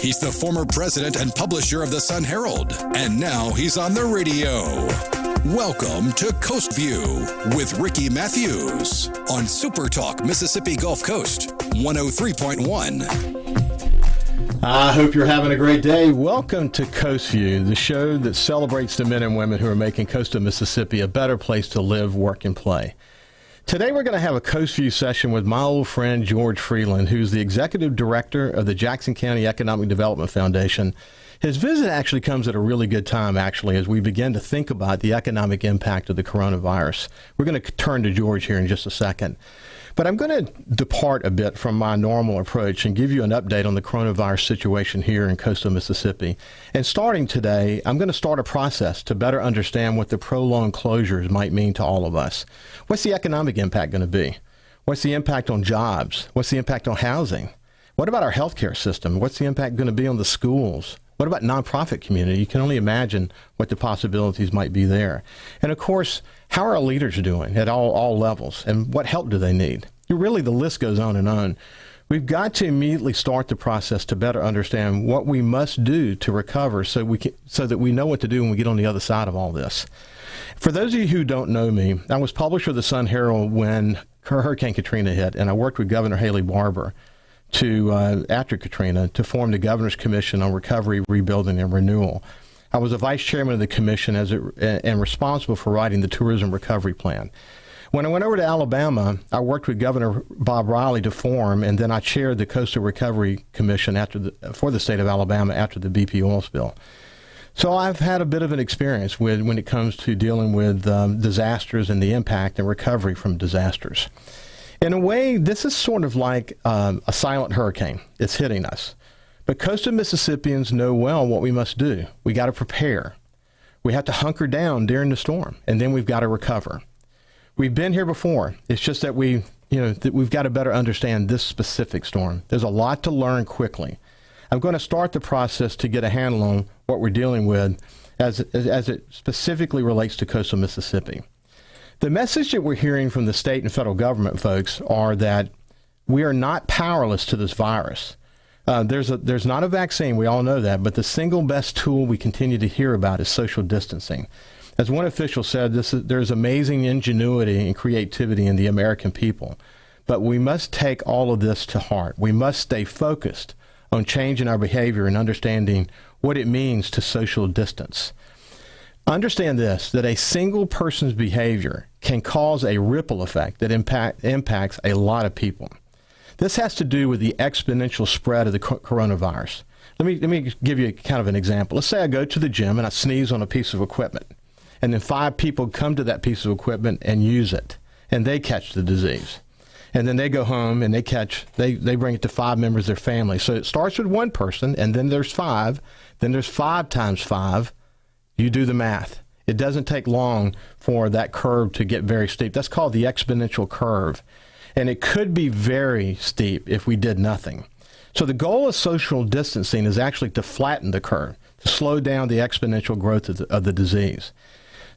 He's the former president and publisher of the Sun Herald, and now he's on the radio. Welcome to Coast Vue with Ricky Matthews on Super Talk Mississippi Gulf Coast 103.1. I hope you're having a great day. Welcome to Coast Vue, the show that celebrates the men and women who are making coastal Mississippi a better place to live, work, and play. Today we're going to have a Coast Vue session with my old friend George Freeland, who's the executive director of the Jackson County Economic Development Foundation. His visit actually comes at a really good time, as we begin to think about the economic impact of the coronavirus. We're going to turn to George here in just a second. But I'm going to depart a bit from my normal approach and give you an update on the coronavirus situation here in coastal Mississippi. And starting today, I'm going to start a process to better understand what the prolonged closures might mean to all of us. What's the economic impact going to be? What's the impact on jobs? What's the impact on housing? What about our healthcare system? What's the impact going to be on the schools? What about nonprofit community? You can only imagine what the possibilities might be there. And of course, how are our leaders doing at all levels? And what help do they need? Really, the list goes on and on. We've got to immediately start the process to better understand what we must do to recover so that we know what to do when we get on the other side of all this. For those of you who don't know me, I was publisher of the Sun Herald when Hurricane Katrina hit, and I worked with Governor Haley Barbour after Katrina to form the Governor's Commission on Recovery, Rebuilding, and Renewal. I was the vice chairman of the commission and responsible for writing the Tourism Recovery Plan. When I went over to Alabama, I worked with Governor Bob Riley to form, and then I chaired the Coastal Recovery Commission for the state of Alabama after the BP oil spill. So I've had a bit of an experience when it comes to dealing with disasters and the impact and recovery from disasters. In a way, this is sort of like a silent hurricane. It's hitting us. But coastal Mississippians know well what we must do. We got to prepare. We have to hunker down during the storm, and then we've got to recover. We've been here before. It's just that we've got to better understand this specific storm. There's a lot to learn quickly. I'm going to start the process to get a handle on what we're dealing with as it specifically relates to coastal Mississippi. The message that we're hearing from the state and federal government folks are that we are not powerless to this virus. There's not a vaccine, we all know that, but the single best tool we continue to hear about is social distancing. As one official said, there's amazing ingenuity and creativity in the American people, but we must take all of this to heart. We must stay focused on changing our behavior and understanding what it means to social distance. Understand this, that a single person's behavior can cause a ripple effect that impacts a lot of people. This has to do with the exponential spread of the coronavirus. Let me give you kind of an example. Let's say I go to the gym and I sneeze on a piece of equipment, and then 5 people come to that piece of equipment and use it, and they catch the disease. And then they go home and they bring it to 5 members of their family. So it starts with 1 person, and then there's 5. Then there's 5 times 5. You do the math. It doesn't take long for that curve to get very steep. That's called the exponential curve. And it could be very steep if we did nothing. So the goal of social distancing is actually to flatten the curve, to slow down the exponential growth of the disease.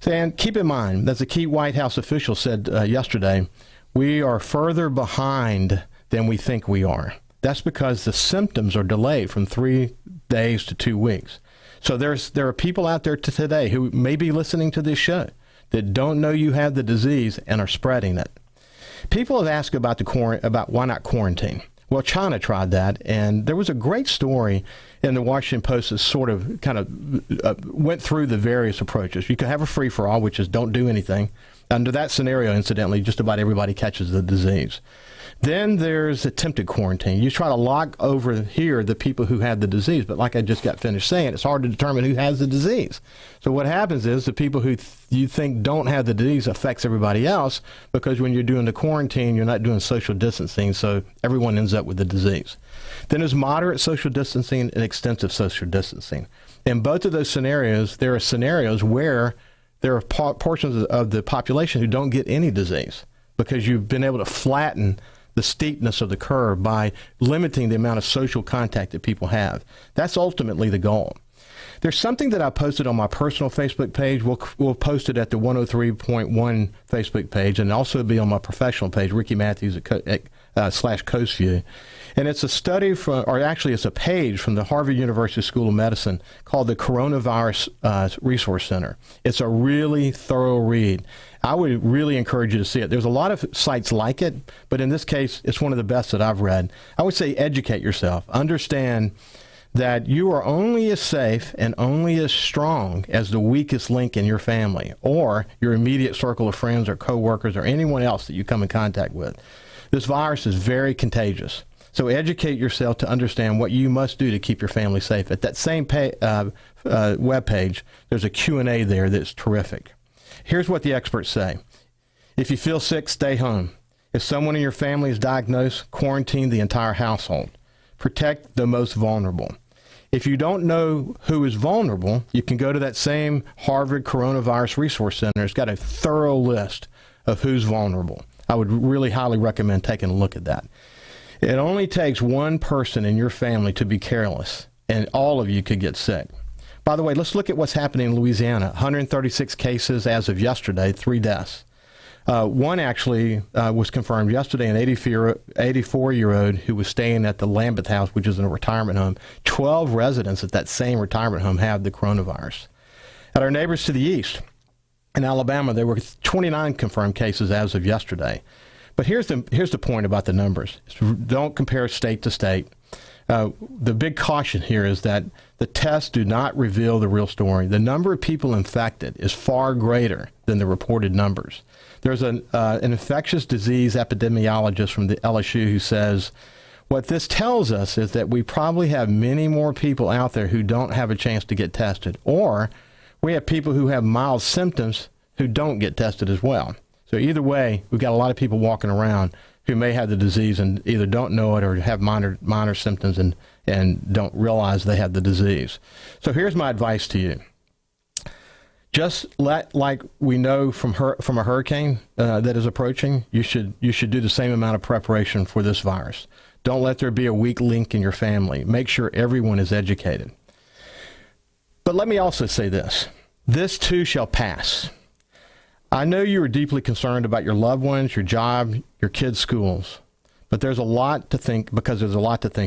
And keep in mind, as a key White House official said yesterday, we are further behind than we think we are. That's because the symptoms are delayed from 3 days to 2 weeks. So there are people out there today who may be listening to this show that don't know you have the disease and are spreading it. People have asked about why not quarantine. Well, China tried that, and there was a great story in the Washington Post that went through the various approaches. You could have a free-for-all, which is don't do anything. Under that scenario, incidentally, just about everybody catches the disease. Then there's attempted quarantine. You try to lock over here the people who had the disease, but like I just got finished saying, it's hard to determine who has the disease. So what happens is the people who you think don't have the disease affects everybody else, because when you're doing the quarantine, you're not doing social distancing, so everyone ends up with the disease. Then there's moderate social distancing and extensive social distancing. In both of those scenarios, there are scenarios where there are portions of the population who don't get any disease because you've been able to flatten the steepness of the curve by limiting the amount of social contact that people have. That's ultimately the goal. There's something that I posted on my personal Facebook page. We'll post it at the 103.1 Facebook page, and also be on my professional page, Ricky Matthews at /Coast Vue. And it's a study from, or actually it's a page from the Harvard University School of Medicine called the Coronavirus Resource Center. It's a really thorough read. I would really encourage you to see it. There's a lot of sites like it, but in this case, it's one of the best that I've read. I would say educate yourself. Understand that you are only as safe and only as strong as the weakest link in your family or your immediate circle of friends or coworkers or anyone else that you come in contact with. This virus is very contagious. So educate yourself to understand what you must do to keep your family safe. At that same web page, there's a Q&A there that's terrific. Here's what the experts say. If you feel sick, stay home. If someone in your family is diagnosed, quarantine the entire household. Protect the most vulnerable. If you don't know who is vulnerable, you can go to that same Harvard Coronavirus Resource Center. It's got a thorough list of who's vulnerable. I would really highly recommend taking a look at that. It only takes one person in your family to be careless, and all of you could get sick. By the way, let's look at what's happening in Louisiana. 136 cases as of yesterday, 3 deaths. One actually was confirmed yesterday, an 84-year-old who was staying at the Lambeth House, which is in a retirement home. 12 residents at that same retirement home have the coronavirus. At our neighbors to the east, in Alabama, there were 29 confirmed cases as of yesterday. But here's the point about the numbers. Don't compare state to state. The big caution here is that the tests do not reveal the real story. The number of people infected is far greater than the reported numbers. There's an infectious disease epidemiologist from the LSU who says, what this tells us is that we probably have many more people out there who don't have a chance to get tested, or we have people who have mild symptoms who don't get tested as well. So either way, we've got a lot of people walking around who may have the disease and either don't know it or have minor symptoms and don't realize they have the disease. So here's my advice to you. Just like we know from a hurricane that is approaching, you should do the same amount of preparation for this virus. Don't let there be a weak link in your family. Make sure everyone is educated. But let me also say this. This too shall pass. I know you are deeply concerned about your loved ones, your job, your kids' schools, but there's a lot to think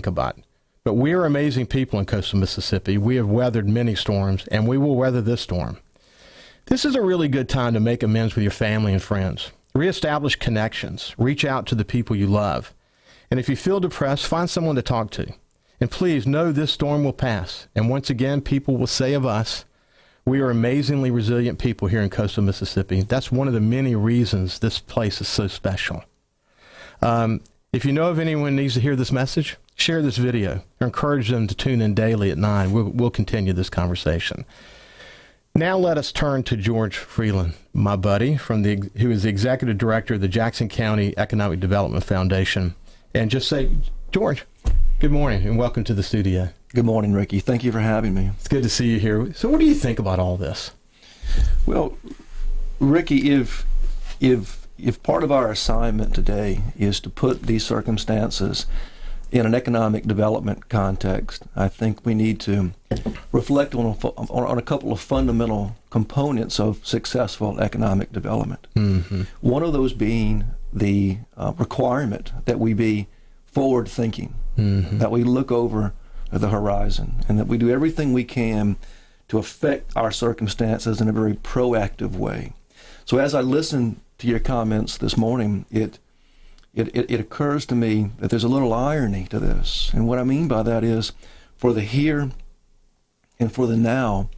about. But we are amazing people in coastal Mississippi. We have weathered many storms, and we will weather this storm. This is a really good time to make amends with your family and friends. Reestablish connections. Reach out to the people you love. And if you feel depressed, find someone to talk to. And please know this storm will pass. And once again, people will say of us, we are amazingly resilient people here in coastal Mississippi. That's one of the many reasons this place is so special. If you know of anyone who needs to hear this message, share this video or encourage them to tune in daily at 9. We'll continue this conversation. Now let us turn to George Freeland, my buddy, who is the executive director of the Jackson County Economic Development Foundation, and just say, George, good morning and welcome to the studio. Good morning, Ricky. Thank you for having me. It's good to see you here. So what do you think about all this? Well, Ricky, if part of our assignment today is to put these circumstances in an economic development context, I think we need to reflect on a couple of fundamental components of successful economic development. Mm-hmm. One of those being the requirement that we be forward-thinking, mm-hmm. that we look over the horizon, and that we do everything we can to affect our circumstances in a very proactive way. So as I listen to your comments this morning, it occurs to me that there's a little irony to this. And what I mean by that is, for the here and for the now,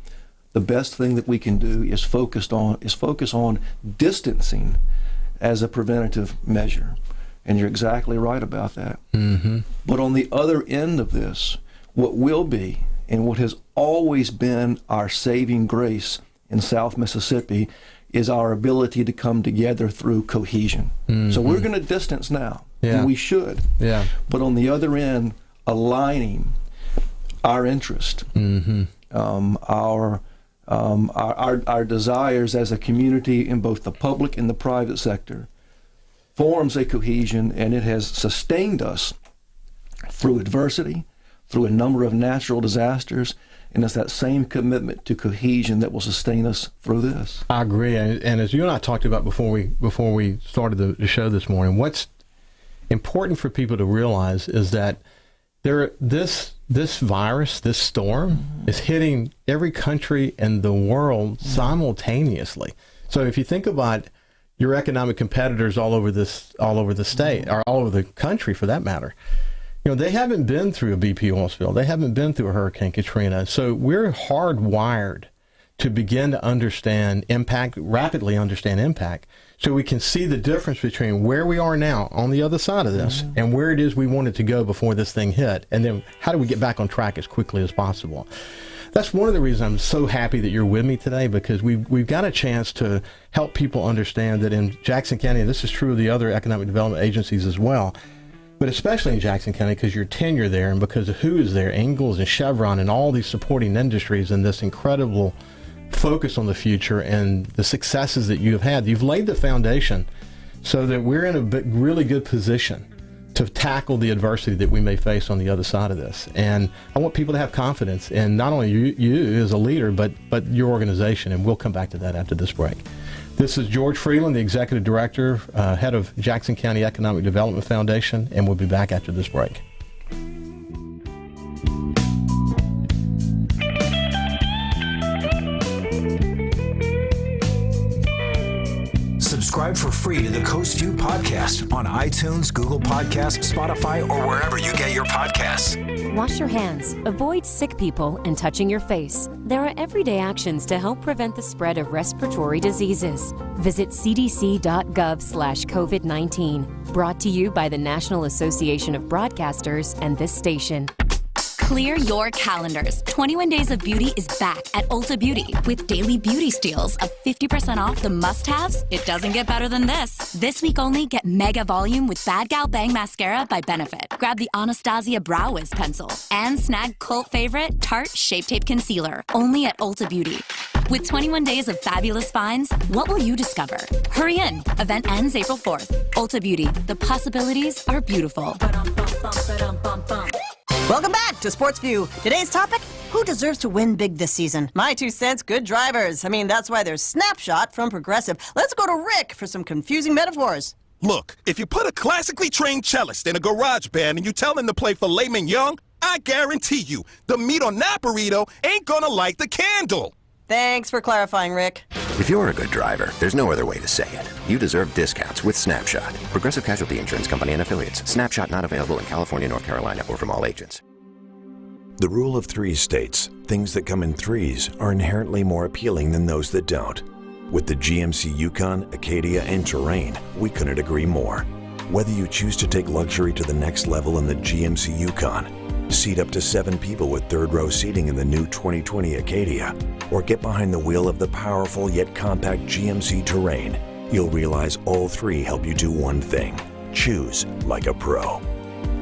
the best thing that we can do is focus on distancing as a preventative measure. And you're exactly right about that. Mm-hmm. But on the other end of this, what will be and what has always been our saving grace in South Mississippi is our ability to come together through cohesion. Mm-hmm. So we're going to distance now, and we should. Yeah. But on the other end, aligning our interest, mm-hmm. our desires as a community in both the public and the private sector forms a cohesion, and it has sustained us through adversity, through a number of natural disasters, and it's that same commitment to cohesion that will sustain us through this. I agree, and as you and I talked about before we started the show this morning, important for people to realize is that this virus, this storm, is hitting every country in the world simultaneously. So if you think about your economic competitors all over the state, or all over the country for that matter, they haven't been through a BP oil spill. They haven't been through a Hurricane Katrina. So we're hardwired to begin to understand impact, rapidly understand impact, so we can see the difference between where we are now on the other side of this and where it is we wanted to go before this thing hit. And then how do we get back on track as quickly as possible? That's one of the reasons I'm so happy that you're with me today, because we've got a chance to help people understand that in Jackson County, and this is true of the other economic development agencies as well, but especially in Jackson County because your tenure there and because of who is there, Ingalls and Chevron and all these supporting industries and this incredible focus on the future and the successes that you have had. You've laid the foundation so that we're in a really good position to tackle the adversity that we may face on the other side of this. And I want people to have confidence in not only you as a leader, but your organization. And we'll come back to that after this break. This is George Freeland, the Executive Director, Head of Jackson County Economic Development Foundation, and we'll be back after this break. Subscribe for free to the Coast Vue podcast on iTunes, Google Podcasts, Spotify, or wherever you get your podcasts. Wash your hands, avoid sick people, and touching your face. There are everyday actions to help prevent the spread of respiratory diseases. Visit cdc.gov/COVID-19. Brought to you by the National Association of Broadcasters and this station. Clear your calendars. 21 Days of Beauty is back at Ulta Beauty with daily beauty steals of 50% off the must-haves. It doesn't get better than this. This week only, get Mega Volume with Bad Gal Bang Mascara by Benefit. Grab the Anastasia Brow Wiz Pencil. And snag cult favorite Tarte Shape Tape Concealer. Only at Ulta Beauty. With 21 days of fabulous finds, what will you discover? Hurry in. Event ends April 4th. Ulta Beauty. The possibilities are beautiful. Welcome back to Sports View. Today's topic, who deserves to win big this season? My 2 cents, good drivers. I mean, that's why there's Snapshot from Progressive. Let's go to Rick for some confusing metaphors. Look, if you put a classically trained cellist in a garage band and you tell him to play filet mignon, I guarantee you, the meat on that burrito ain't gonna light the candle. Thanks for clarifying, Rick. If you're a good driver, there's no other way to say it. You deserve discounts with Snapshot. Progressive Casualty Insurance Company and Affiliates. Snapshot not available in California, North Carolina, or from all agents. The rule of threes states, things that come in threes are inherently more appealing than those that don't. With the GMC Yukon, Acadia, and Terrain, we couldn't agree more. Whether you choose to take luxury to the next level in the GMC Yukon, seat up to 7 people with third-row seating in the new 2020 Acadia, or get behind the wheel of the powerful yet compact GMC Terrain, you'll realize all three help you do one thing: choose like a pro.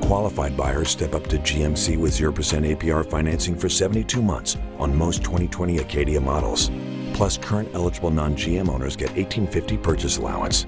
Qualified buyers step up to GMC with 0% APR financing for 72 months on most 2020 Acadia models. Plus, current eligible non-GM owners get $1,850 purchase allowance.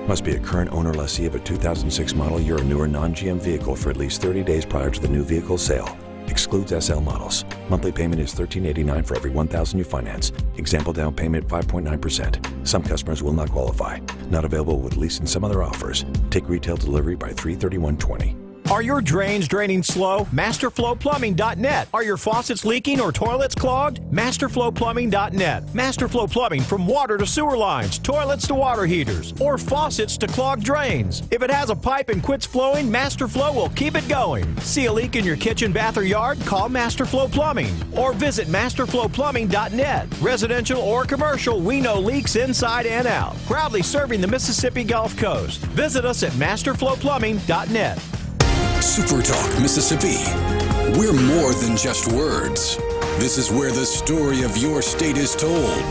Must be a current owner lessee of a 2006 model year or newer non-GM vehicle for at least 30 days prior to the new vehicle sale. Excludes SL models. Monthly payment is $1,389 for every $1,000 you finance. Example down payment 5.9%. Some customers will not qualify. Not available with lease and some other offers. Take retail delivery by 3/31/20. Are your drains draining slow? MasterFlowPlumbing.net. Are your faucets leaking or toilets clogged? MasterFlowPlumbing.net. Masterflow Plumbing, from water to sewer lines, toilets to water heaters, or faucets to clogged drains. If it has a pipe and quits flowing, Masterflow will keep it going. See a leak in your kitchen, bath, or yard? Call Masterflow Plumbing or visit MasterFlowPlumbing.net. Residential or commercial, we know leaks inside and out. Proudly serving the Mississippi Gulf Coast. Visit us at MasterFlowPlumbing.net. Super Talk Mississippi. We're more than just words. This is where the story of your state is told.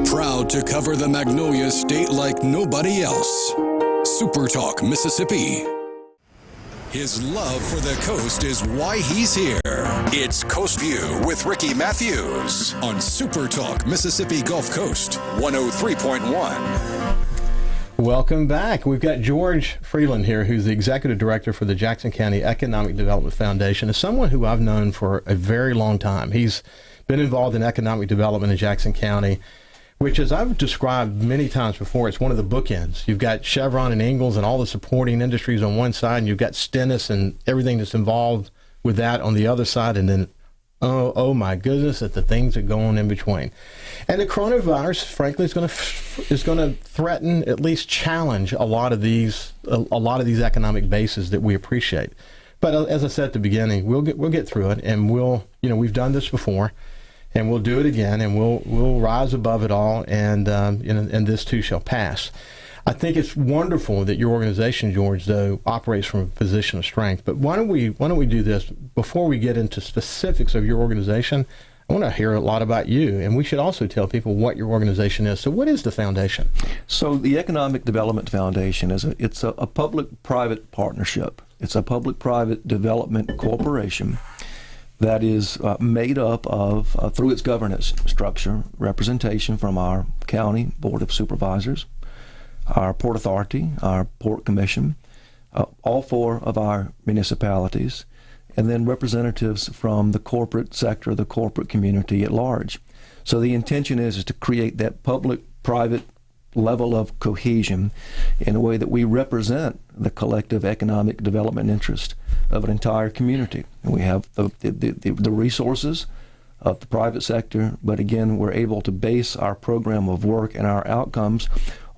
Proud to cover the Magnolia State like nobody else. Super Talk Mississippi. His love for the coast is why he's here. It's Coast View with Ricky Matthews on Super Talk Mississippi Gulf Coast 103.1. Welcome back. We've got George Freeland here, who's the Executive Director for the Jackson County Economic Development Foundation, is someone who I've known for a very long time. He's been involved in economic development in Jackson County which, as I've described many times before, it's one of the bookends. You've got Chevron and Ingalls and all the supporting industries on one side, and you've got Stennis and everything that's involved with that on the other side, and then, oh my goodness, at the things that go on in between. And the coronavirus, frankly, is going to threaten, at least challenge a lot of these economic bases that we appreciate. But as I said at the beginning, we'll get through it, and we've done this before, and we'll do it again, and we'll rise above it all, and this too shall pass. I think it's wonderful that your organization, George, though, operates from a position of strength. But why don't we do this before we get into specifics of your organization? I want to hear a lot about you, and we should also tell people what your organization is. So, what is the foundation? So, the Economic Development Foundation it's a public-private partnership. It's a public-private development corporation that is made up of, through its governance structure, representation from our county board of supervisors, our Port Authority, our Port Commission, all 4 of our municipalities, and then representatives from the corporate sector, the corporate community at large. So the intention is to create that public-private level of cohesion in a way that we represent the collective economic development interest of an entire community. And we have the resources of the private sector, but again, we're able to base our program of work and our outcomes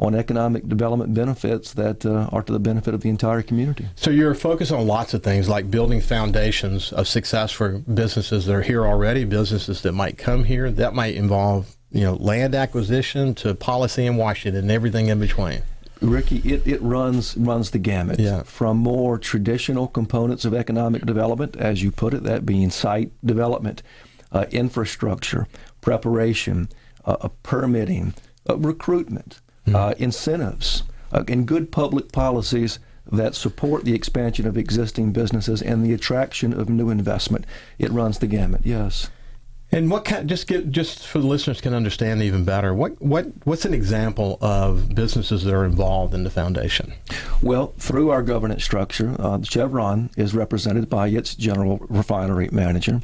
on economic development benefits that are to the benefit of the entire community. So you're focused on lots of things like building foundations of success for businesses that are here already, businesses that might come here. That might involve, land acquisition to policy in Washington and everything in between. Ricky, it runs the gamut. Yeah. From more traditional components of economic development, as you put it, that being site development, infrastructure, preparation, permitting, recruitment, incentives, and good public policies that support the expansion of existing businesses and the attraction of new investment. It runs the gamut, yes. And what kind? Just for the listeners can understand even better. What's an example of businesses that are involved in the foundation? Well, through our governance structure, Chevron is represented by its general refinery manager.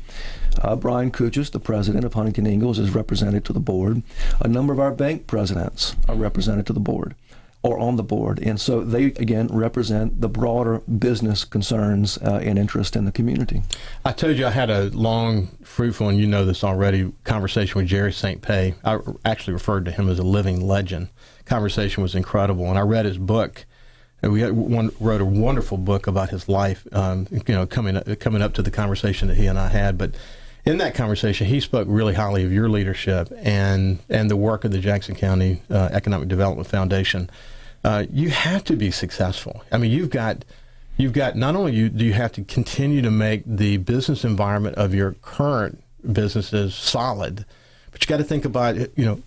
Brian Kuchis, the president of Huntington Ingalls, is represented to the board. A number of our bank presidents are represented to the board, or on the board, and so they again represent the broader business concerns and interest in the community. I told you I had a long, fruitful, and you know this already, conversation with Jerry St. Pei. I actually referred to him as a living legend. Conversation was incredible, and I read his book. And wrote a wonderful book about his life, coming up to the conversation that he and I had. But in that conversation, he spoke really highly of your leadership and the work of the Jackson County Economic Development Foundation. You have to be successful. I mean, you've got not only do you have to continue to make the business environment of your current businesses solid, but you got to think about,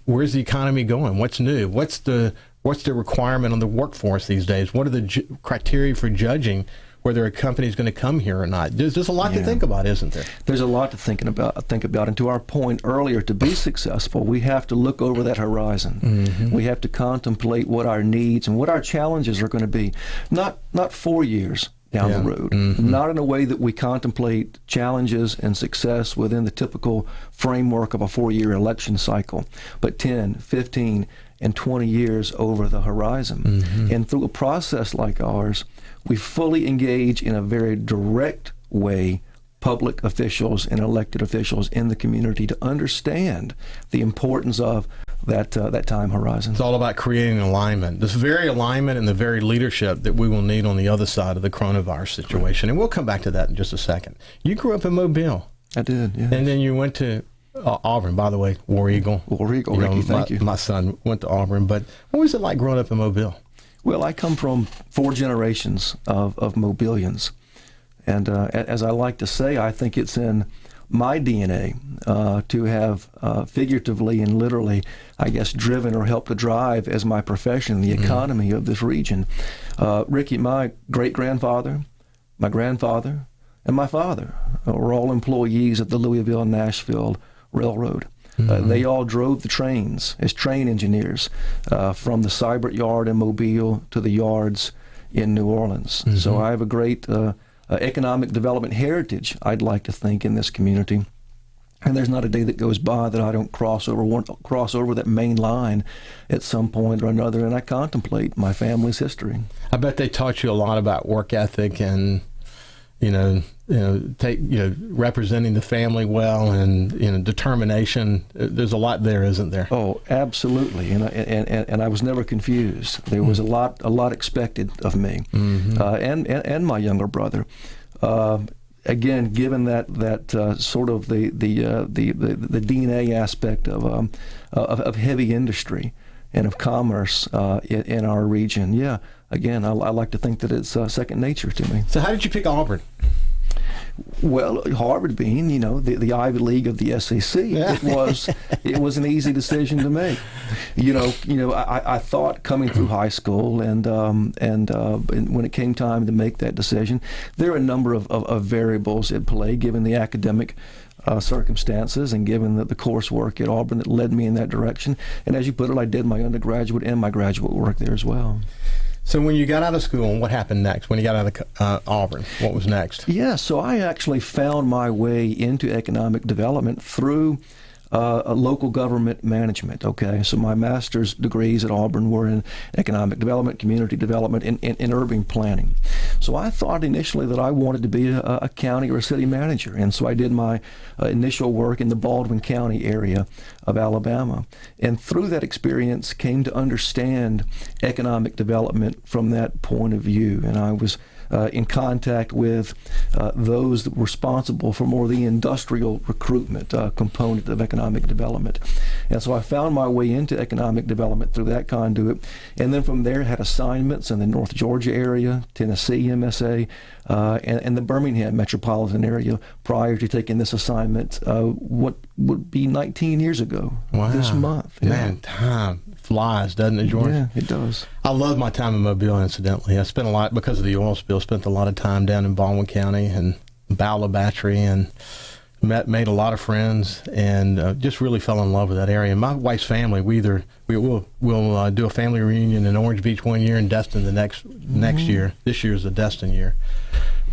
where's the economy going? What's new? What's the requirement on the workforce these days? What are the criteria for judging whether a company is going to come here or not? There's a lot to think about, isn't there? There's a lot to think about. And to our point earlier, to be successful, we have to look over that horizon. Mm-hmm. We have to contemplate what our needs and what our challenges are going to be. Not 4 years down the road. Mm-hmm. Not in a way that we contemplate challenges and success within the typical framework of a 4-year election cycle, but 10, 15, and 20 years over the horizon. Mm-hmm. And through a process like ours, we fully engage in a very direct way public officials and elected officials in the community to understand the importance of that time horizon. It's all about creating alignment. This very alignment and the very leadership that we will need on the other side of the coronavirus situation. And we'll come back to that in just a second. You grew up in Mobile. I did, yes. And then you went to Auburn, by the way, War Eagle. War Eagle, Ricky, thank you. My son went to Auburn, but what was it like growing up in Mobile? Well, I come from 4 generations of Mobilians. And as I like to say, I think it's in my DNA to have figuratively and literally, I guess, driven or helped to drive as my profession the economy of this region. Ricky, my great-grandfather, my grandfather, and my father were all employees of the Louisville-Nashville Railroad. They all drove the trains as train engineers from the Seibert Yard in Mobile to the yards in New Orleans. Mm-hmm. So I have a great economic development heritage, I'd like to think, in this community. And there's not a day that goes by that I don't cross over that main line at some point or another, and I contemplate my family's history. I bet they taught you a lot about work ethic and representing the family well and determination. There's a lot there, isn't there? Oh, absolutely, and I was never confused. There was a lot expected of me, and my younger brother. Again, given that sort of the DNA aspect of heavy industry and of commerce in our region, yeah. Again, I like to think that it's second nature to me. So, how did you pick Auburn? Well, Harvard being, the Ivy League of the SEC, it was an easy decision to make. I thought coming through high school and when it came time to make that decision, there are a number of variables at play given the academic circumstances and given the coursework at Auburn that led me in that direction. And as you put it, I did my undergraduate and my graduate work there as well. So when you got out of school, what happened next? When you got out of Auburn, what was next? Yeah, so I actually found my way into economic development through local government management, okay? So my master's degrees at Auburn were in economic development, community development, and urban planning. So I thought initially that I wanted to be a county or a city manager, and so I did my initial work in the Baldwin County area of Alabama. And through that experience came to understand economic development from that point of view, and I was in contact with those that were responsible for more of the industrial recruitment component of economic development. And so I found my way into economic development through that conduit, and then from there had assignments in the North Georgia area, Tennessee MSA, and the Birmingham metropolitan area prior to taking this assignment, what would be 19 years ago this month. Yeah. Man, time flies, doesn't it, George? Yeah, it does. I love my time in Mobile, incidentally. I spent a lot, because of the oil spill, spent a lot of time down in Baldwin County and Bowler Battery, and made a lot of friends, and just really fell in love with that area. And my wife's family, we'll do a family reunion in Orange Beach one year and Destin the next year. This year is the Destin year.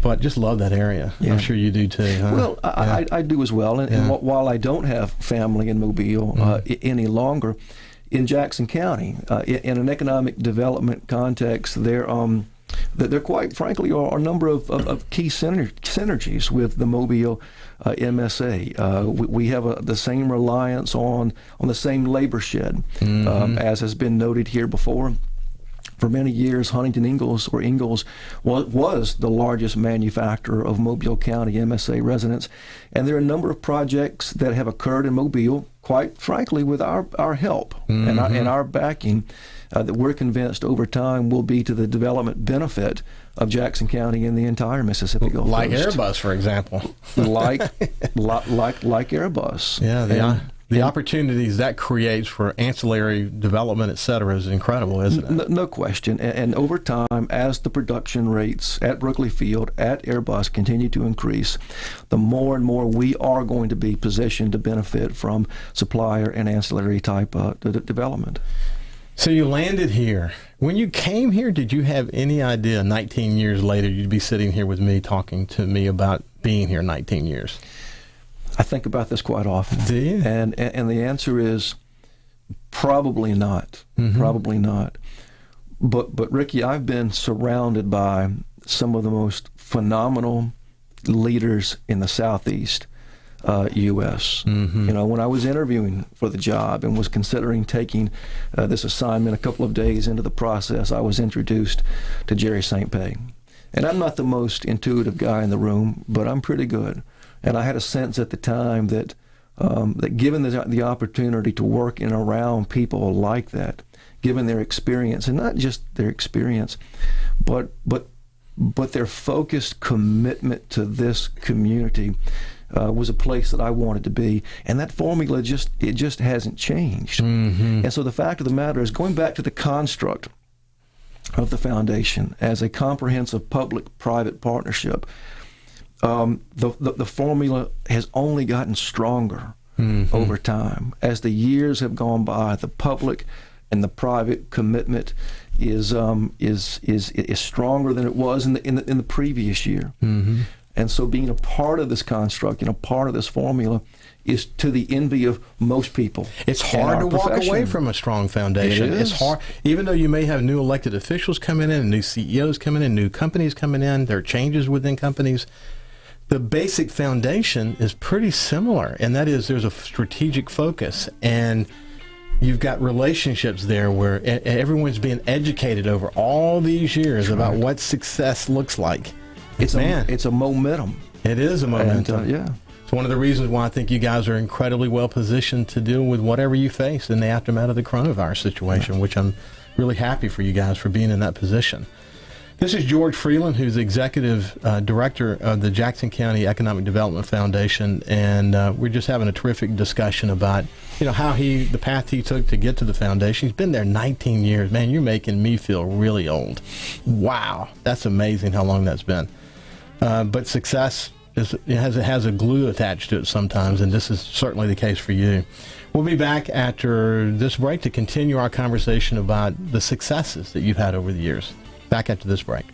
But just love that area. Yeah. I'm sure you do too. Huh? Well, I do as well. And while I don't have family in Mobile any longer, in Jackson County, in an economic development context, there quite frankly are a number of key synergies with the Mobile MSA. We have the same reliance on the same labor shed, as has been noted here before. For many years, Huntington Ingalls was the largest manufacturer of Mobile County MSA residents, and there are a number of projects that have occurred in Mobile, quite frankly, with our help and our backing, that we're convinced over time will be to the development benefit of Jackson County and the entire Mississippi Gulf Coast. Like Airbus, for example. like Airbus. Yeah, the opportunities that creates for ancillary development, et cetera, is incredible, isn't it? No question. And over time, as the production rates at Brookley Field, at Airbus continue to increase, the more and more we are going to be positioned to benefit from supplier and ancillary type development. So you landed here. When you came here, did you have any idea 19 years later you'd be sitting here with me talking to me about being here 19 years? I think about this quite often. Do you? And the answer is probably not. Probably not. But Ricky, I've been surrounded by some of the most phenomenal leaders in the Southeast U.S. When I was interviewing for the job and was considering taking this assignment, a couple of days into the process, I was introduced to Jerry St. Pé. And I'm not the most intuitive guy in the room, but I'm pretty good. And I had a sense at the time that given the opportunity to work in and around people like that, given their experience, and not just their experience, but their focused commitment to this community, was a place that I wanted to be. And that formula just hasn't changed. And so the fact of the matter is, going back to the construct of the foundation as a comprehensive public-private partnership, the formula has only gotten stronger over time. As the years have gone by, the public and the private commitment is stronger than it was in the previous year. And so being a part of this construct and a part of this formula is to the envy of most people. It's hard to walk away from a strong foundation. It is. It's hard, even though you may have new elected officials coming in, and new CEOs coming in, new companies coming in, there are changes within companies. The basic foundation is pretty similar, and that is there's a strategic focus, and you've got relationships there where everyone's being educated over all these years about what success looks like. It's a momentum. It is a momentum. And, yeah. It's one of the reasons why I think you guys are incredibly well positioned to deal with whatever you face in the aftermath of the coronavirus situation, which I'm really happy for you guys for being in that position. This is George Freeland, who's Executive Director of the Jackson County Economic Development Foundation, and we're just having a terrific discussion about, how the path he took to get to the foundation. He's been there 19 years. Man, you're making me feel really old. Wow, that's amazing how long that's been. But success has a glue attached to it sometimes, and this is certainly the case for you. We'll be back after this break to continue our conversation about the successes that you've had over the years. Back after this break.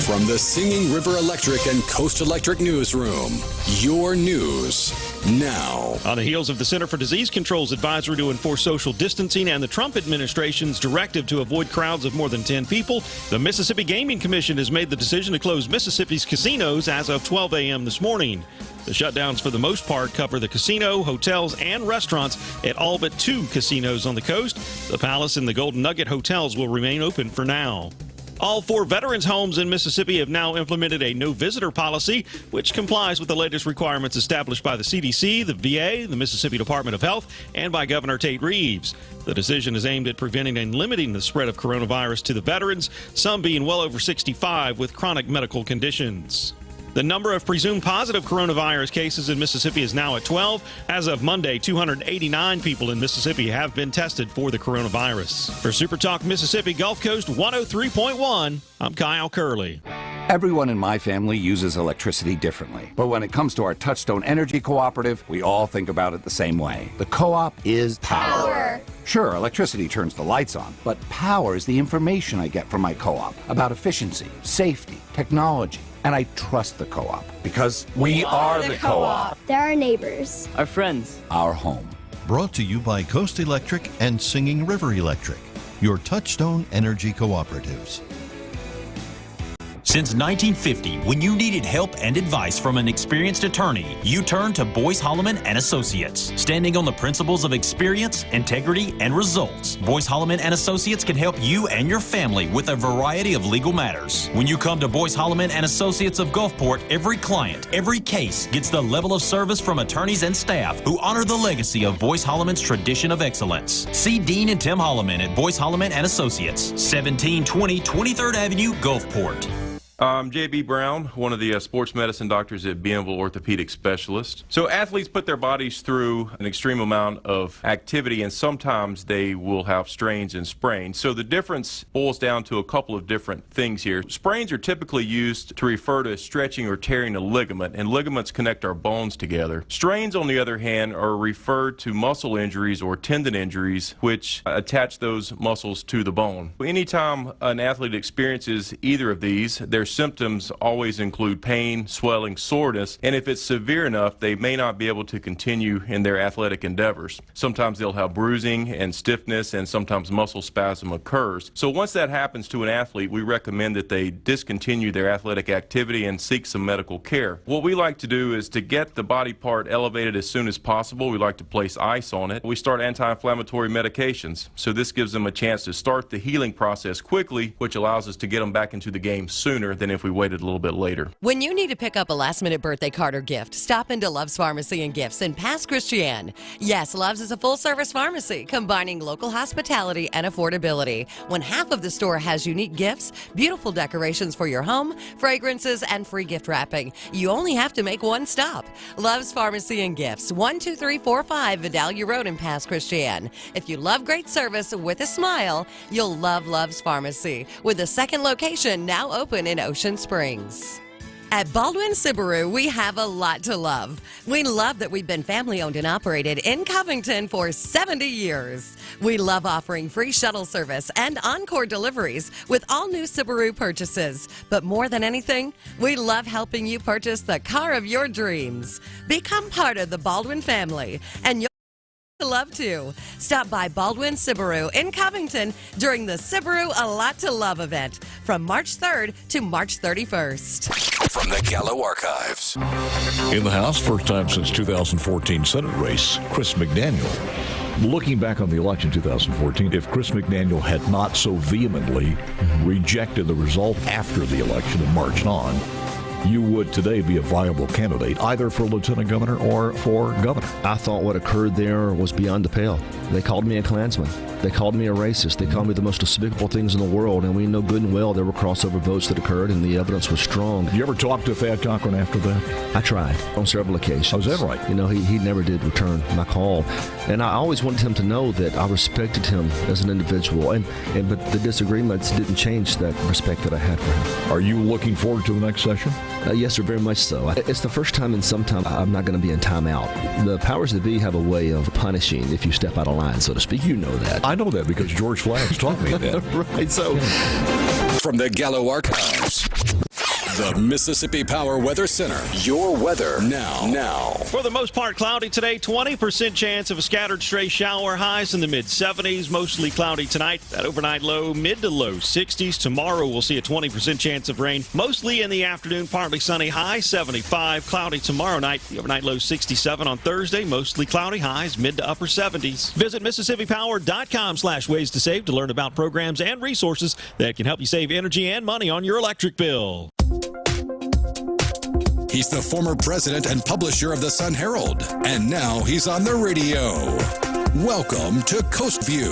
From the Singing River Electric and Coast Electric Newsroom, your news now. On the heels of the Center for Disease Control's advisory to enforce social distancing and the Trump administration's directive to avoid crowds of more than 10 people, the Mississippi Gaming Commission has made the decision to close Mississippi's casinos as of 12 a.m. this morning. The shutdowns, for the most part, cover the casino, hotels, and restaurants at all but 2 casinos on the coast. The Palace and the Golden Nugget hotels will remain open for now. All 4 veterans' homes in Mississippi have now implemented a no-visitor policy, which complies with the latest requirements established by the CDC, the VA, the Mississippi Department of Health, and by Governor Tate Reeves. The decision is aimed at preventing and limiting the spread of coronavirus to the veterans, some being well over 65 with chronic medical conditions. The number of presumed positive coronavirus cases in Mississippi is now at 12. As of Monday, 289 people in Mississippi have been tested for the coronavirus. For Super Talk Mississippi Gulf Coast 103.1, I'm Kyle Curley. Everyone in my family uses electricity differently. But when it comes to our Touchstone Energy Cooperative, we all think about it the same way. The co-op is power. Sure, electricity turns the lights on, but power is the information I get from my co-op about efficiency, safety, technology. And I trust the co-op because we are the co-op. They're our neighbors. Our friends. Our home. Brought to you by Coast Electric and Singing River Electric, your Touchstone Energy Cooperatives. Since 1950, when you needed help and advice from an experienced attorney, you turned to Boyce Holloman & Associates. Standing on the principles of experience, integrity, and results, Boyce Holloman & Associates can help you and your family with a variety of legal matters. When you come to Boyce Holloman & Associates of Gulfport, every client, every case gets the level of service from attorneys and staff who honor the legacy of Boyce Holloman's tradition of excellence. See Dean and Tim Holloman at Boyce Holloman & Associates, 1720 23rd Avenue, Gulfport. I'm J.B. Brown, one of the sports medicine doctors at Bienville Orthopedic Specialist. So athletes put their bodies through an extreme amount of activity, and sometimes they will have strains and sprains. So the difference boils down to a couple of different things here. Sprains are typically used to refer to stretching or tearing a ligament, and ligaments connect our bones together. Strains, on the other hand, are referred to muscle injuries or tendon injuries, which attach those muscles to the bone. Anytime an athlete experiences either of these, their symptoms always include pain, swelling, soreness, and if it's severe enough, they may not be able to continue in their athletic endeavors. Sometimes they'll have bruising and stiffness, and sometimes muscle spasm occurs. So once that happens to an athlete, we recommend that they discontinue their athletic activity and seek some medical care. What we like to do is to get the body part elevated as soon as possible. We like to place ice on it. We start anti-inflammatory medications. So this gives them a chance to start the healing process quickly, which allows us to get them back into the game sooner than if we waited a little bit later. When you need to pick up a last-minute birthday card or gift, stop into Love's Pharmacy and Gifts in Pass Christian. Yes, Love's is a full-service pharmacy combining local hospitality and affordability. When half of the store has unique gifts, beautiful decorations for your home, fragrances, and free gift wrapping, you only have to make one stop. Love's Pharmacy and Gifts, 12345 Vidalia Road in Pass Christian. If you love great service with a smile, you'll love Love's Pharmacy, with the second location now open in Ocean Springs. At Baldwin Subaru, we have a lot to love. We love that we've been family-owned and operated in Covington for 70 years. We love offering free shuttle service and encore deliveries with all new Subaru purchases. But more than anything, we love helping you purchase the car of your dreams. Become part of the Baldwin family, and you'll love to. Stop by Baldwin Subaru in Covington during the Subaru A Lot to Love event from March 3rd to March 31st. From the Gallo Archives. In the House, first time since 2014 Senate race, Chris McDaniel. Looking back on the election 2014, if Chris McDaniel had not so vehemently rejected the result after the election and marched on, you would today be a viable candidate, either for lieutenant governor or for governor. I thought what occurred there was beyond the pale. They called me a Klansman. They called me a racist. They called me the most despicable things in the world, and we know good and well there were crossover votes that occurred, and the evidence was strong. You ever talk to Thad Cochran after that? I tried on several occasions. Oh, is that right? You know, he never did return my call, and I always wanted him to know that I respected him as an individual, but the disagreements didn't change that respect that I had for him. Are you looking forward to the next session? Yes, sir, very much so. It's the first time in some time I'm not going to be in timeout. The powers that be have a way of punishing if you step out of line, so to speak. You know that. I know that because George Flaggs taught me that. Right, so. From the Gallo Archives. The Mississippi Power Weather Center. Your weather now. For the most part, cloudy today. 20% chance of a scattered stray shower. Highs in the mid-70s. Mostly cloudy tonight. That overnight low, mid to low 60s. Tomorrow we'll see a 20% chance of rain. Mostly in the afternoon, partly sunny. High 75. Cloudy tomorrow night. The overnight low 67 on Thursday. Mostly cloudy. Highs mid to upper 70s. Visit MississippiPower.com/ways to save to learn about programs and resources that can help you save energy and money on your electric bill. He's the former president and publisher of the Sun Herald, and now he's on the radio. Welcome to Coast View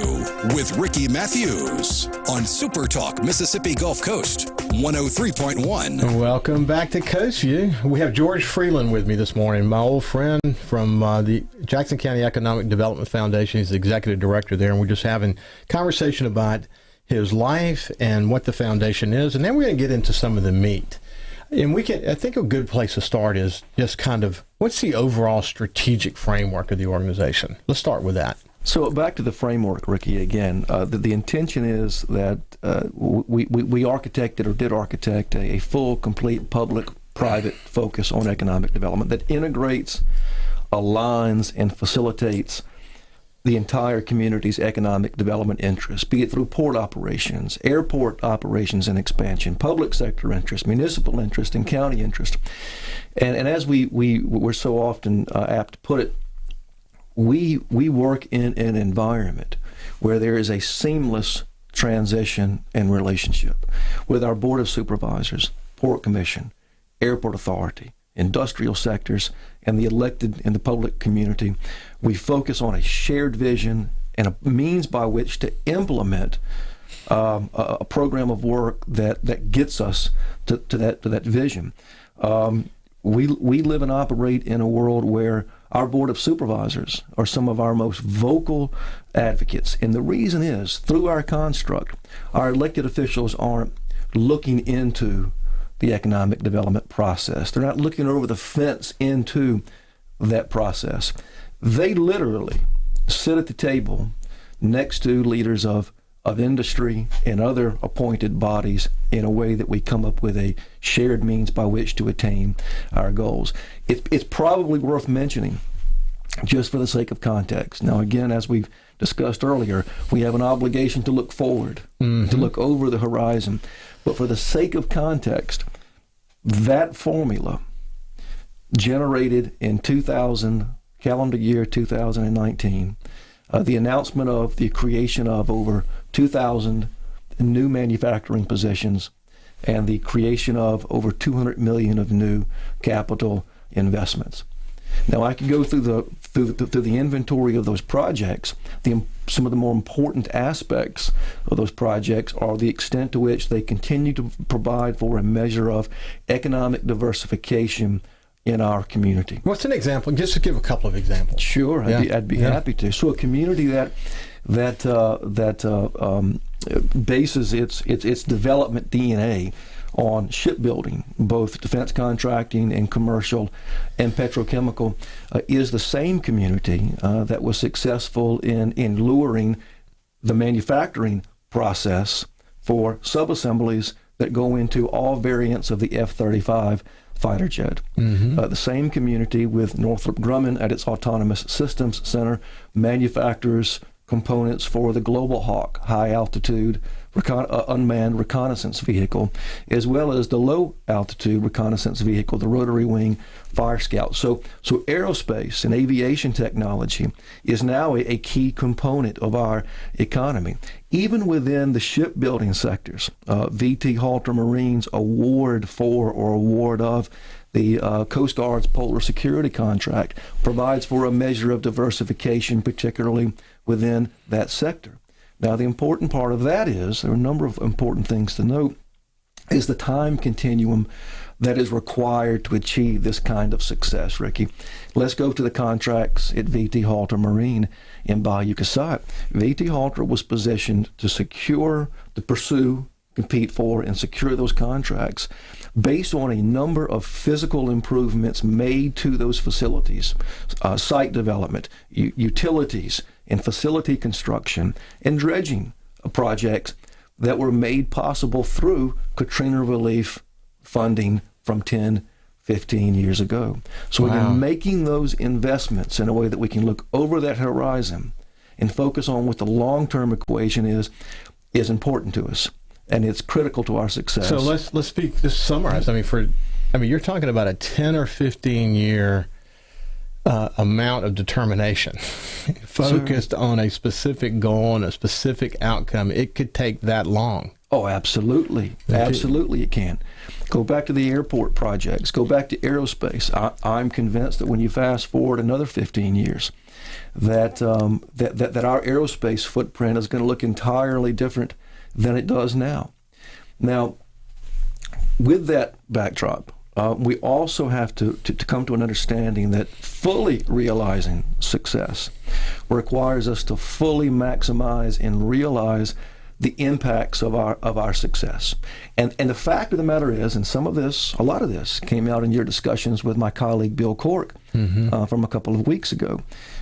with Ricky Matthews on Super Talk Mississippi Gulf Coast 103.1. Welcome back to Coast View. We have George Freeland with me this morning, my old friend from the Jackson County Economic Development Foundation. He's the executive director there, and we're just having conversation about his life and what the foundation is, and then we're going to get into some of the meat. And I think a good place to start is just kind of, what's the overall strategic framework of the organization? Let's start with that. So back to the framework, Ricky, again, the intention is that we architected or did architect a full, complete, public-private focus on economic development that integrates, aligns, and facilitates the entire community's economic development interests, be it through port operations, airport operations and expansion, public sector interest, municipal interest, and county interest. And as we're so often apt to put it, we work in an environment where there is a seamless transition and relationship with our Board of Supervisors, Port Commission, Airport Authority, industrial sectors, and the elected and the public community. We focus on a shared vision and a means by which to implement a program of work that gets us to that vision. We live and operate in a world where our Board of Supervisors are some of our most vocal advocates. And the reason is, through our construct, our elected officials aren't looking into the economic development process. They're not looking over the fence into that process. They literally sit at the table next to leaders of industry and other appointed bodies in a way that we come up with a shared means by which to attain our goals. It's probably worth mentioning, just for the sake of context. Now, again, as we've discussed earlier, we have an obligation to look forward, to look over the horizon. But for the sake of context, that formula generated in calendar year 2019, the announcement of the creation of over 2,000 new manufacturing positions and the creation of over $200 million of new capital investments. Now, I could go through the inventory of those projects. Some of the more important aspects of those projects are the extent to which they continue to provide for a measure of economic diversification in our community. What's an example? Just to give a couple of examples. Sure, I'd be happy to. So a community that bases its development DNA on shipbuilding, both defense contracting and commercial and petrochemical, is the same community that was successful in luring the manufacturing process for subassemblies that go into all variants of the F-35 fighter jet. The same community with Northrop Grumman at its Autonomous Systems Center manufactures components for the Global Hawk high-altitude unmanned reconnaissance vehicle, as well as the low-altitude reconnaissance vehicle, the rotary wing Fire Scout. So aerospace and aviation technology is now a key component of our economy. Even within the shipbuilding sectors, VT Halter Marine's award for or award of the Coast Guard's Polar Security Contract provides for a measure of diversification, particularly within that sector. Now, the important part of that is, there are a number of important things to note, is the time continuum that is required to achieve this kind of success, Ricky. Let's go to the contracts at VT Halter Marine in Bayou Casat. VT Halter was positioned to secure, to pursue, compete for, and secure those contracts based on a number of physical improvements made to those facilities, site development, utilities, and facility construction, and dredging projects that were made possible through Katrina relief funding from 10, 15 years ago. So again, making those investments in a way that we can look over that horizon and focus on what the long-term equation is important to us, and it's critical to our success. So let's speak. Just summarize. I mean, you're talking about a 10 or 15 year amount of determination focused on a specific goal and a specific outcome. It could take that long. Oh, absolutely. Absolutely it can. Go back to the airport projects. Go back to aerospace. I'm convinced that when you fast forward another 15 years, that our aerospace footprint is going to look entirely different than it does now. Now, with that backdrop, we also have to come to an understanding that fully realizing success requires us to fully maximize and realize the impacts of our success. And the fact of the matter is, and a lot of this came out in your discussions with my colleague Bill Cork from a couple of weeks ago.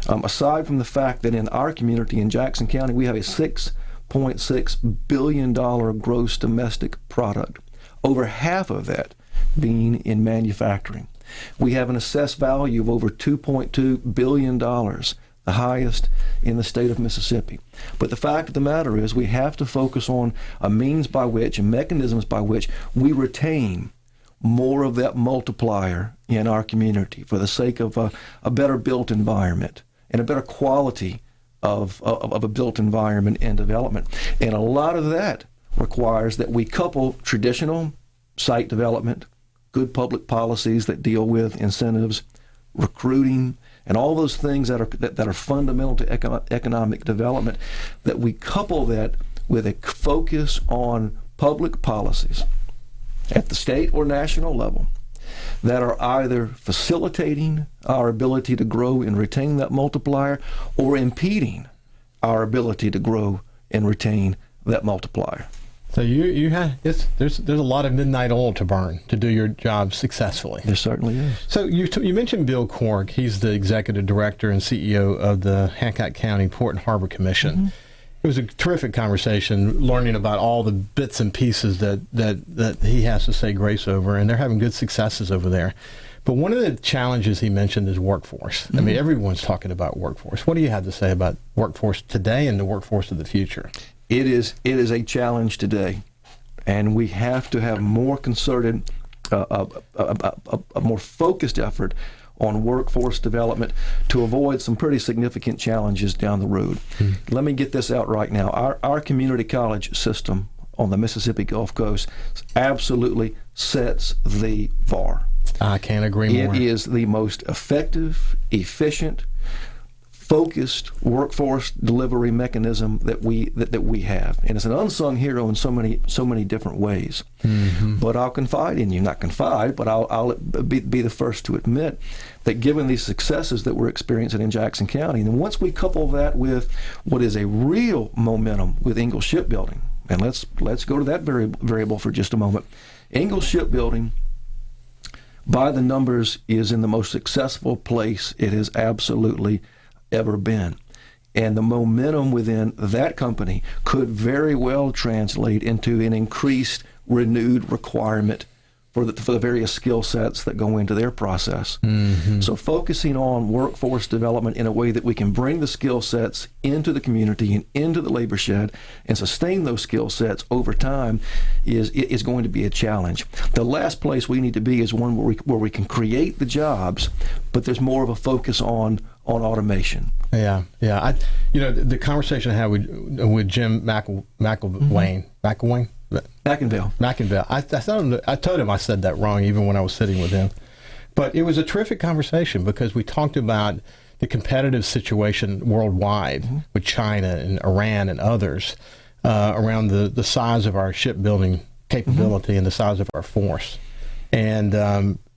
Aside from the fact that in our community in Jackson County, we have a $6.6 billion gross domestic product, over half of that being in manufacturing. We have an assessed value of over $2.2 billion, the highest in the state of Mississippi. But the fact of the matter is, we have to focus on a means by which and mechanisms by which we retain more of that multiplier in our community for the sake of a better built environment and a better quality of a built environment and development. And a lot of that requires that we couple traditional site development, good public policies that deal with incentives, recruiting, and all those things that are fundamental to economic development, that we couple that with a focus on public policies at the state or national level that are either facilitating our ability to grow and retain that multiplier or impeding our ability to grow and retain that multiplier. So there's a lot of midnight oil to burn to do your job successfully. There certainly is. So you mentioned Bill Cork. He's the executive director and CEO of the Hancock County Port and Harbor Commission. It was a terrific conversation, learning about all the bits and pieces that he has to say grace over, and they're having good successes over there. But one of the challenges he mentioned is workforce. I mean, everyone's talking about workforce. What do you have to say about workforce today and the workforce of the future? It is a challenge today, and we have to have more concerted, a more focused effort on workforce development to avoid some pretty significant challenges down the road. Let me get this out right now. Our community college system on the Mississippi Gulf Coast absolutely sets the bar. I can't agree more. It is the most effective, efficient, focused workforce delivery mechanism that we have, and it's an unsung hero in so many different ways. But I'll confide in you, not confide, but I'll be the first to admit that given these successes that we're experiencing in Jackson County, and once we couple that with what is a real momentum with Ingalls Shipbuilding, and let's go to that variable for just a moment. Ingalls Shipbuilding, by the numbers, is in the most successful place it has absolutely ever been. And the momentum within that company could very well translate into an increased, renewed requirement for the various skill sets that go into their process. Mm-hmm. So focusing on workforce development in a way that we can bring the skill sets into the community and into the labor shed and sustain those skill sets over time is going to be a challenge. The last place we need to be is one where we can create the jobs, but there's more of a focus on automation. Yeah. The conversation I had with Jim McIlwain. McInville. I told him I said that wrong even when I was sitting with him. But it was a terrific conversation because we talked about the competitive situation worldwide with China and Iran and others around the size of our shipbuilding capability and the size of our force. And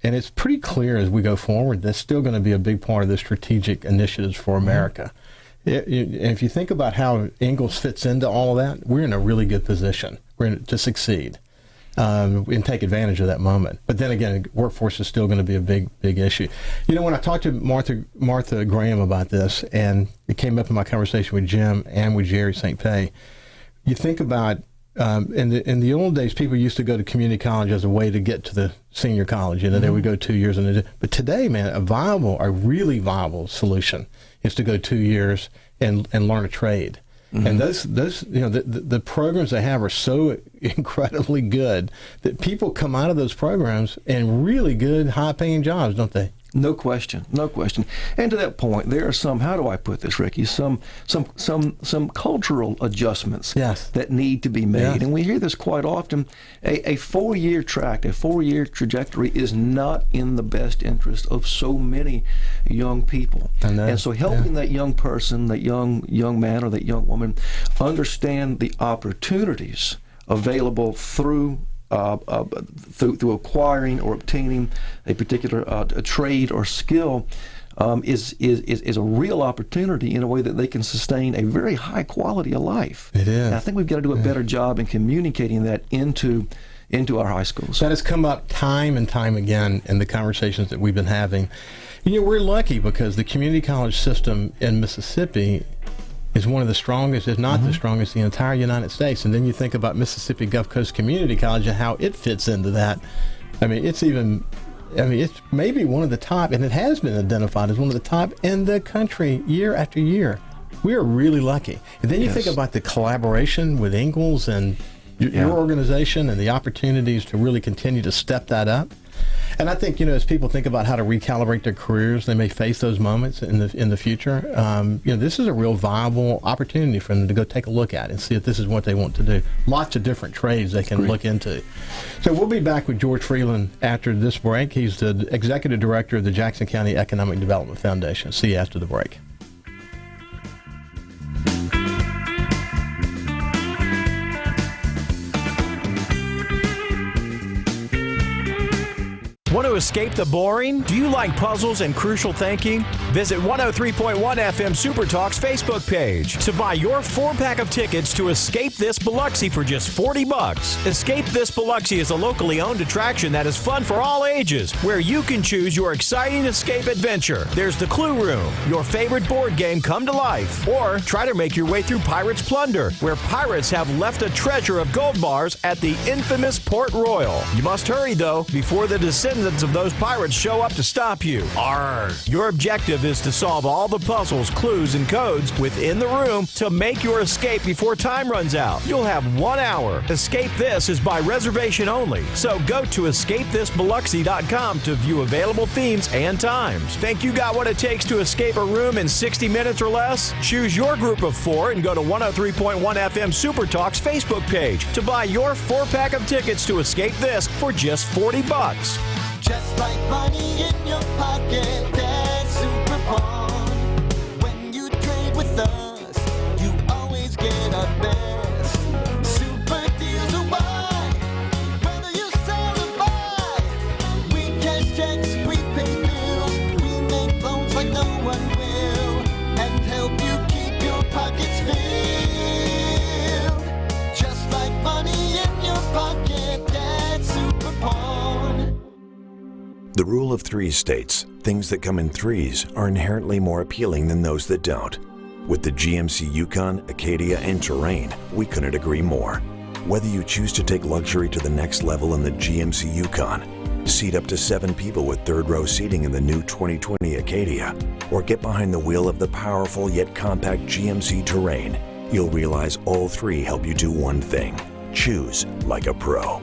it's pretty clear as we go forward that's still going to be a big part of the strategic initiatives for America. If you think about how Ingalls fits into all of that, we're in a really good position to succeed and take advantage of that moment. But then again, workforce is still going to be a big issue. When I talked to Martha Graham about this, and it came up in my conversation with Jim and with Jerry St. Pei, you think about in the old days, people used to go to community college as a way to get to the senior college. They would go 2 years. But today, man, a really viable solution is to go 2 years and learn a trade. Mm-hmm. And those the programs they have are so incredibly good that people come out of those programs in really good, high-paying jobs, don't they? No question. And to that point, there are some, how do I put this, Ricky, some cultural adjustments that need to be made. Yes. And we hear this quite often. A 4-year track, a 4-year trajectory is not in the best interest of so many young people. And so helping that young person, that young man or that young woman understand the opportunities available through acquiring or obtaining a particular a trade or skill is a real opportunity in a way that they can sustain a very high quality of life. It is. And I think we've got to do a better job in communicating that into our high schools. That has come up time and time again in the conversations that we've been having. We're lucky because the community college system in Mississippi is one of the strongest, if not the strongest, in the entire United States. And then you think about Mississippi Gulf Coast Community College and how it fits into that. It's maybe one of the top, and it has been identified as one of the top in the country year after year. We are really lucky. And then you think about the collaboration with Ingalls and your organization and the opportunities to really continue to step that up. And I think, as people think about how to recalibrate their careers, they may face those moments in the future. This is a real viable opportunity for them to go take a look at and see if this is what they want to do. Lots of different trades they can look into. So we'll be back with George Freeland after this break. He's the Executive Director of the Jackson County Economic Development Foundation. See you after the break. Want to escape the boring? Do you like puzzles and crucial thinking? Visit 103.1 FM Super Talk's Facebook page to buy your 4-pack of tickets to Escape This Biloxi for just $40. Escape This Biloxi is a locally owned attraction that is fun for all ages, where you can choose your exciting escape adventure. There's the Clue Room, your favorite board game come to life. Or try to make your way through Pirates Plunder, where pirates have left a treasure of gold bars at the infamous Port Royal. You must hurry, though, before the descendants of those pirates show up to stop you. Arr! Your objective is to solve all the puzzles, clues, and codes within the room to make your escape before time runs out. You'll have 1 hour. Escape This is by reservation only, so go to escapethisbiloxi.com to view available themes and times. Think you got what it takes to escape a room in 60 minutes or less? Choose your group of 4 and go to 103.1 FM Super Talk's Facebook page to buy your 4-pack of tickets to Escape This for just $40. Just like money in your pocket, that's super fun. When you trade with us, you always get our best. Super deals are why, whether you sell or buy. We cash checks, we pay bills, we make loans like no one will, and help you keep your pockets filled. Just like The rule of threes states things that come in threes are inherently more appealing than those that don't. With the GMC Yukon, Acadia, and Terrain, we couldn't agree more. Whether you choose to take luxury to the next level in the GMC Yukon, seat up to 7 people with third-row seating in the new 2020 Acadia, or get behind the wheel of the powerful yet compact GMC Terrain, you'll realize all three help you do one thing: choose like a pro.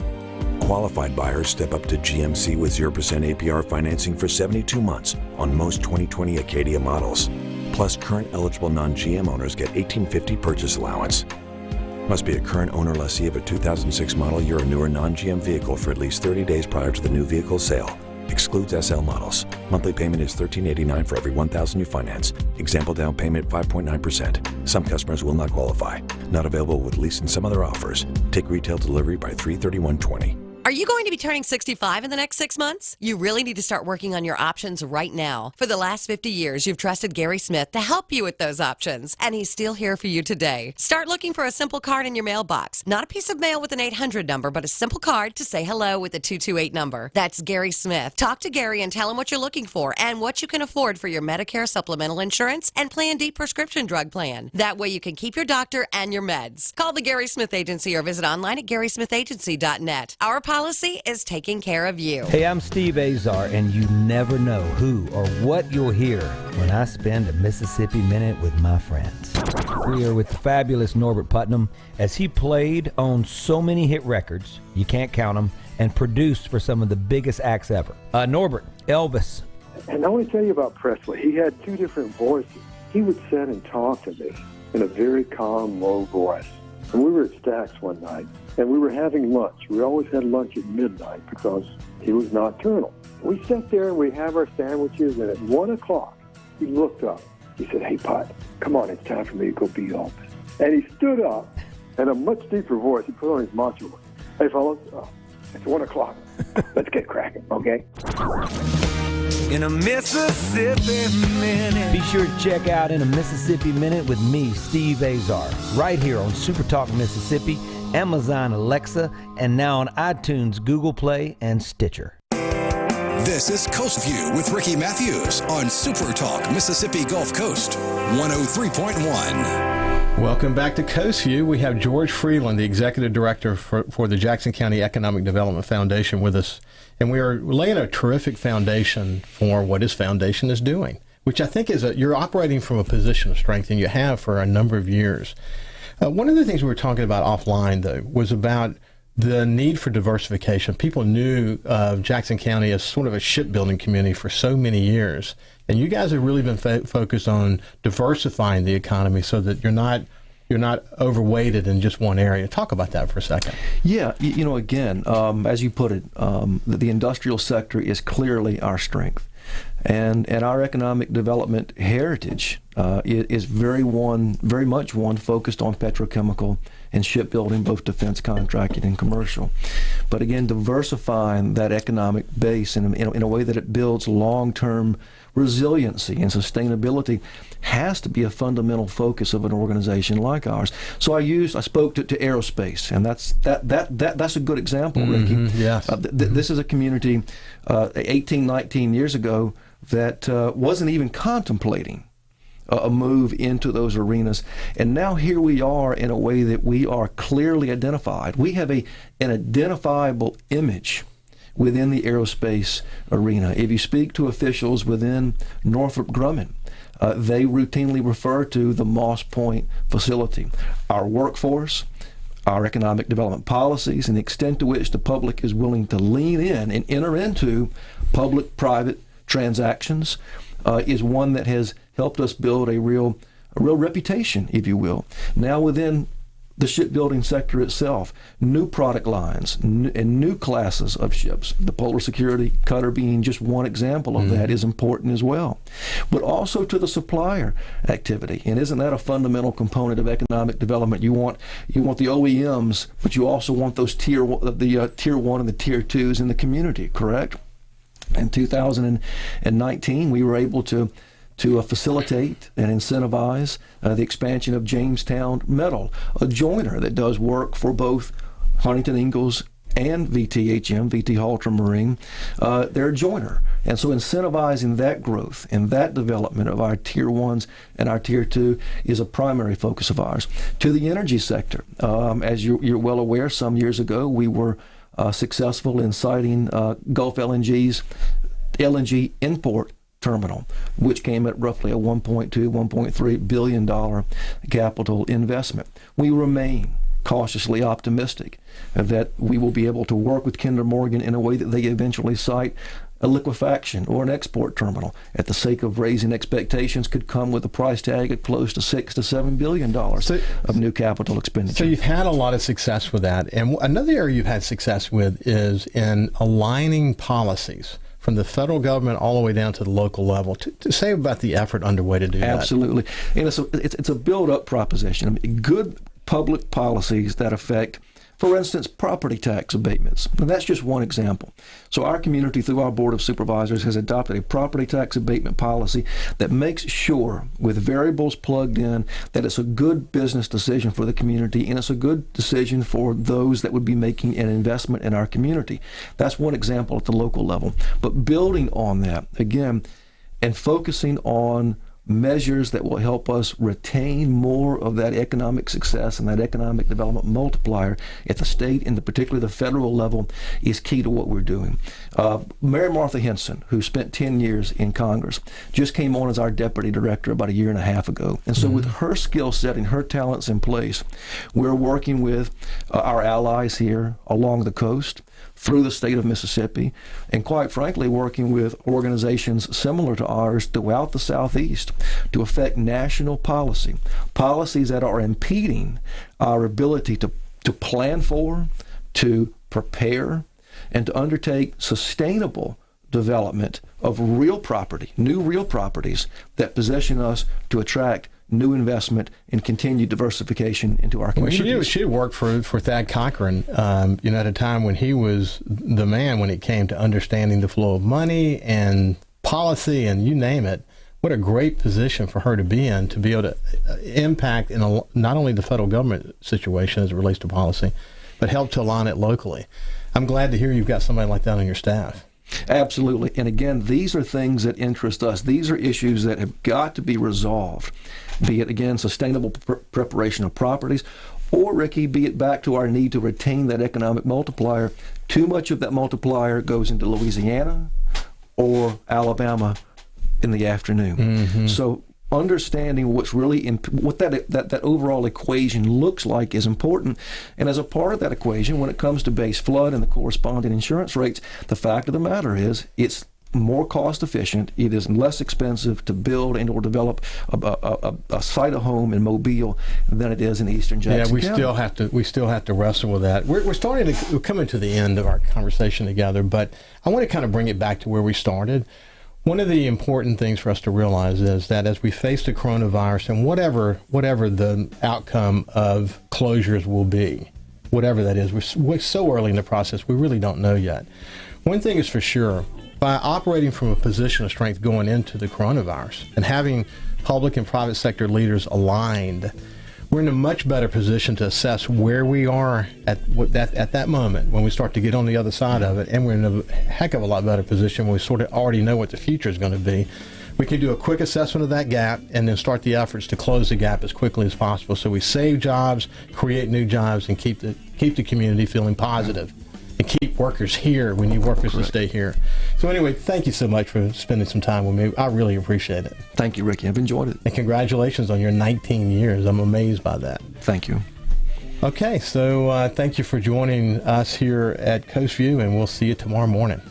Qualified buyers step up to GMC with 0% APR financing for 72 months on most 2020 Acadia models. Plus, current eligible non-GM owners get $1,850 purchase allowance. Must be a current owner lessee of a 2006 model year or newer non-GM vehicle for at least 30 days prior to the new vehicle sale. Excludes SL models. Monthly payment is $1,389 for every $1,000 you finance. Example down payment 5.9%. Some customers will not qualify. Not available with lease and some other offers. Take retail delivery by 3/31/20. Are you going to be turning 65 in the next 6 months? You really need to start working on your options right now. For the last 50 years, you've trusted Gary Smith to help you with those options, and he's still here for you today. Start looking for a simple card in your mailbox. Not a piece of mail with an 800 number, but a simple card to say hello with a 228 number. That's Gary Smith. Talk to Gary and tell him what you're looking for and what you can afford for your Medicare supplemental insurance and Plan D prescription drug plan. That way you can keep your doctor and your meds. Call the Gary Smith Agency or visit online at GarySmithAgency.net. Our policy is taking care of you. Hey, I'm Steve Azar, and you never know who or what you'll hear when I spend a Mississippi Minute with my friends. We are with the fabulous Norbert Putnam as he played on so many hit records, you can't count them, and produced for some of the biggest acts ever. Norbert, Elvis. And I want to tell you about Presley. He had 2 different voices. He would sit and talk to me in a very calm, low voice. And we were at Stack's one night, and we were having lunch. We always had lunch at midnight because he was nocturnal. We sat there and we have our sandwiches, and at 1 o'clock, he looked up. He said, "Hey, Pot, come on, it's time for me to go be Elvis." And he stood up, and a much deeper voice, he put on his macho voice. "Hey, fellas, it's 1 o'clock. Let's get cracking, okay?" In a Mississippi Minute. Be sure to check out In a Mississippi Minute with me, Steve Azar, right here on Super Talk Mississippi, Amazon Alexa, and now on iTunes, Google Play, and Stitcher. This is Coast View with Ricky Matthews on Super Talk Mississippi Gulf Coast 103.1. Welcome back to Coast View. We have George Freeland, the Executive Director for the Jackson County Economic Development Foundation, with us. And we are laying a terrific foundation for what his foundation is doing, which I think is you're operating from a position of strength, and you have for a number of years. One of the things we were talking about offline, though, was about the need for diversification. People knew Jackson County as sort of a shipbuilding community for so many years. And you guys have really been focused on diversifying the economy so that you're not overweighted in just one area. Talk about that for a second. Yeah, again, as you put it, the industrial sector is clearly our strength. And our economic development heritage is very much one focused on petrochemical and shipbuilding, both defense contracting and commercial. But again, diversifying that economic base in a way that it builds long-term resiliency and sustainability has to be a fundamental focus of an organization like ours. So I spoke to aerospace, and that's a good example, Ricky. Yes. This is a community 18, 19 years ago that wasn't even contemplating a move into those arenas. And now here we are in a way that we are clearly identified. We have an identifiable image within the aerospace arena. If you speak to officials within Northrop Grumman, they routinely refer to the Moss Point facility. Our workforce, our economic development policies, and the extent to which the public is willing to lean in and enter into public-private transactions is one that has helped us build a real reputation, if you will. Now within the shipbuilding sector itself, new product lines and new classes of ships, the Polar Security Cutter being just one example of that, is important as well. But also to the supplier activity, and isn't that a fundamental component of economic development? You want the OEMs, but you also want those tier 1 and the tier 2s in the community, correct? In 2019, we were able to facilitate and incentivize the expansion of Jamestown Metal, a joiner that does work for both Huntington Ingalls and VTHM, VT Ultramarine, they're a joiner. And so incentivizing that growth and that development of our Tier 1s and our Tier 2 is a primary focus of ours. To the energy sector, as you're well aware, some years ago we were successful in siting Gulf LNG's LNG import terminal, which came at roughly a $1.3 billion capital investment. We remain cautiously optimistic that we will be able to work with Kinder Morgan in a way that they eventually site a liquefaction or an export terminal at the sake of raising expectations could come with a price tag at close to $6 to $7 billion of new capital expenditure. So you've had a lot of success with that. And another area you've had success with is in aligning policies from the federal government all the way down to the local level. To say about the effort underway to do that. Absolutely. And it's a build-up proposition. I mean, good public policies that affect, for instance, property tax abatements. And that's just one example. So our community, through our Board of Supervisors, has adopted a property tax abatement policy that makes sure, with variables plugged in, that it's a good business decision for the community and it's a good decision for those that would be making an investment in our community. That's one example at the local level. But building on that, again, and focusing on measures that will help us retain more of that economic success and that economic development multiplier at the state and particularly the federal level is key to what we're doing. Mary Martha Henson, who spent 10 years in Congress, just came on as our deputy director about a year and a half ago. And so with her skill set and her talents in place, we're working with our allies here along the coast, through the state of Mississippi, and quite frankly, working with organizations similar to ours throughout the Southeast to affect national policies that are impeding our ability to plan for, to prepare, and to undertake sustainable development of real property, new real properties that position us to attract new investment and continued diversification into our communities. Well, she worked for Thad Cochran, at a time when he was the man when it came to understanding the flow of money and policy and you name it. What a great position for her to be in, to be able to impact in not only the federal government situation as it relates to policy, but help to align it locally. I'm glad to hear you've got somebody like that on your staff. Absolutely. And again, these are things that interest us. These are issues that have got to be resolved, be it, again, sustainable preparation of properties, or, Ricky, be it back to our need to retain that economic multiplier. Too much of that multiplier goes into Louisiana or Alabama in the afternoon. Mm-hmm. So understanding what's really what that overall equation looks like is important. And as a part of that equation, when it comes to base flood and the corresponding insurance rates, the fact of the matter is it's more cost efficient, it is less expensive to build and or develop a site, a home in Mobile than it is in eastern Jackson County. We still have to wrestle with that. We're coming to the end of our conversation together, but I want to kind of bring it back to where we started. One of the important things for us to realize is that as we face the coronavirus and whatever the outcome of closures will be, whatever that is, we're so early in the process, we really don't know yet. One thing is for sure, by operating from a position of strength going into the coronavirus and having public and private sector leaders aligned, we're in a much better position to assess where we are at that moment when we start to get on the other side of it, and we're in a heck of a lot better position when we sort of already know what the future is going to be. We can do a quick assessment of that gap and then start the efforts to close the gap as quickly as possible so we save jobs, create new jobs, and keep the community feeling positive. And keep workers here. We need workers to stay here. So anyway, thank you so much for spending some time with me. I really appreciate it. Thank you, Ricky. I've enjoyed it. And congratulations on your 19 years. I'm amazed by that. Thank you. Okay, so thank you for joining us here at Coast Vue, and we'll see you tomorrow morning.